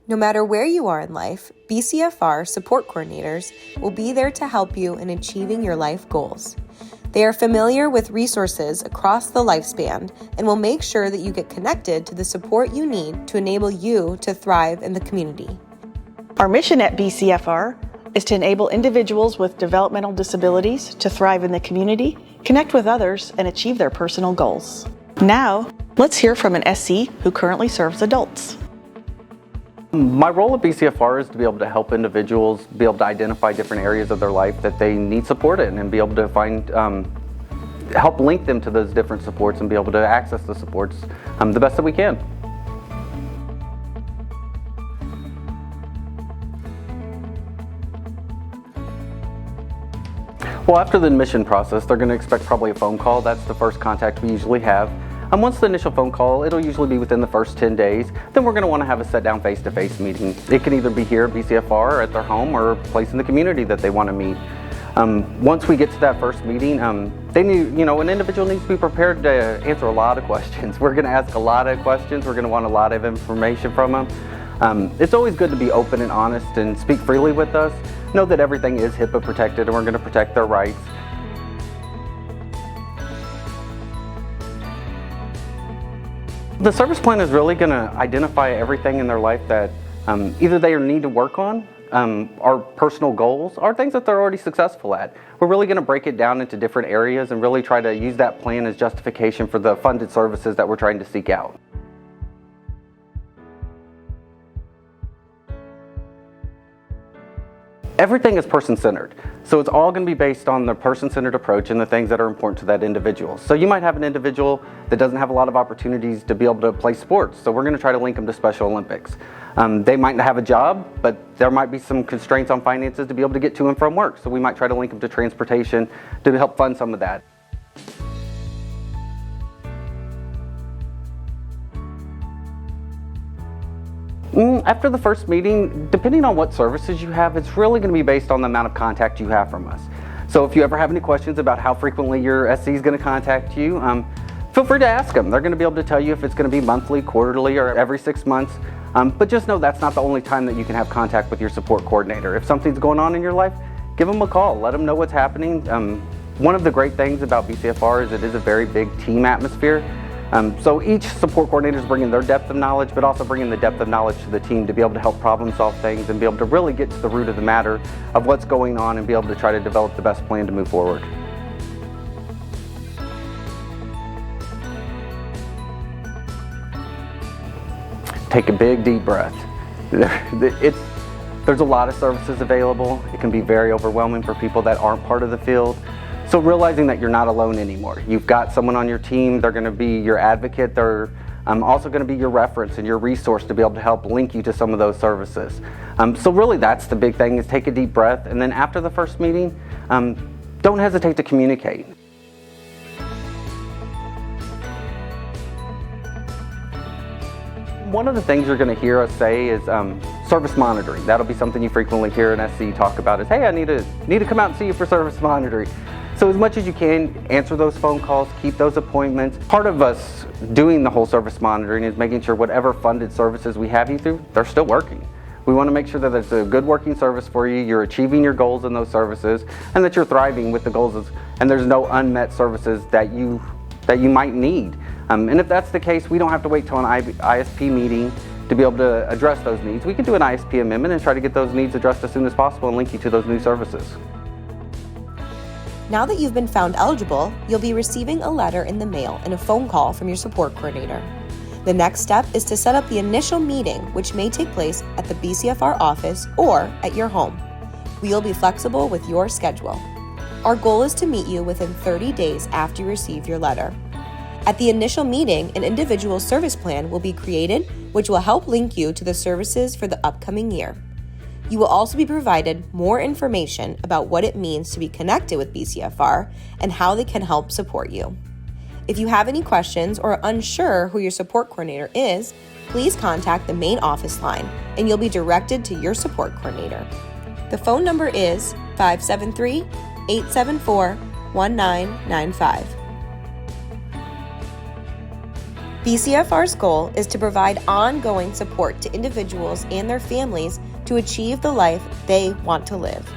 No matter where you are in life, BCFR support coordinators will be there to help you in achieving your life goals. They are familiar with resources across the lifespan and will make sure that you get connected to the support you need to enable you to thrive in the community. Our mission at BCFR is to enable individuals with developmental disabilities to thrive in the community, connect with others, and achieve their personal goals. Now, let's hear from an SC who currently serves adults. My role at BCFR is to be able to help individuals be able to identify different areas of their life that they need support in and be able to find, help link them to those different supports and be able to access the supports the best that we can. Well, after the admission process, they're going to expect probably a phone call. That's the first contact we usually have. Once the initial phone call, it'll usually be within the first 10 days. Then we're going to want to have a sit-down face-to-face meeting. It can either be here at BCFR or at their home or a place in the community that they want to meet. Once we get to that first meeting, they need, an individual needs to be prepared to answer a lot of questions. We're going to ask a lot of questions. We're going to want a lot of information from them. It's always good to be open and honest and speak freely with us. Know that everything is HIPAA protected and we're going to protect their rights. The service plan is really going to identify everything in their life that either they need to work on, our personal goals, or things that they're already successful at. We're really going to break it down into different areas and really try to use that plan as justification for the funded services that we're trying to seek out. Everything is person-centered, so it's all going to be based on the person-centered approach and the things that are important to that individual. So you might have an individual that doesn't have a lot of opportunities to be able to play sports, so we're going to try to link them to Special Olympics. They might not have a job, but there might be some constraints on finances to be able to get to and from work, so we might try to link them to transportation to help fund some of that. After the first meeting, depending on what services you have, it's really going to be based on the amount of contact you have from us. So if you ever have any questions about how frequently your SC is going to contact you, feel free to ask them. They're going to be able to tell you if it's going to be monthly, quarterly, or every 6 months. But just know that's not the only time that you can have contact with your support coordinator. If something's going on in your life, give them a call. Let them know what's happening. One of the great things about BCFR is it is a very big team atmosphere. So each support coordinator is bringing their depth of knowledge, but also bringing the depth of knowledge to the team to be able to help problem solve things and be able to really get to the root of the matter of what's going on and be able to try to develop the best plan to move forward. Take a big deep breath. There's a lot of services available. It can be very overwhelming for people that aren't part of the field. So realizing that you're not alone anymore. You've got someone on your team, they're going to be your advocate, they're also going to be your reference and your resource to be able to help link you to some of those services. So really that's the big thing, is take a deep breath, and then after the first meeting, don't hesitate to communicate. One of the things you're going to hear us say is service monitoring. That'll be something you frequently hear an SC talk about is, hey, I need to come out and see you for service monitoring. So as much as you can, answer those phone calls, keep those appointments. Part of us doing the whole service monitoring is making sure whatever funded services we have you through, they're still working. We want to make sure that it's a good working service for you, you're achieving your goals in those services, and that you're thriving with the goals, and there's no unmet services that you might need. And if that's the case, we don't have to wait till an ISP meeting to be able to address those needs. We can do an ISP amendment and try to get those needs addressed as soon as possible and link you to those new services. Now that you've been found eligible, you'll be receiving a letter in the mail and a phone call from your support coordinator. The next step is to set up the initial meeting, which may take place at the BCFR office or at your home. We'll be flexible with your schedule. Our goal is to meet you within 30 days after you receive your letter. At the initial meeting, an individual service plan will be created, which will help link you to the services for the upcoming year. You will also be provided more information about what it means to be connected with BCFR and how they can help support you. If you have any questions or are unsure who your support coordinator is, please contact the main office line and you'll be directed to your support coordinator. The phone number is 573-874-1995. BCFR's goal is to provide ongoing support to individuals and their families to achieve the life they want to live.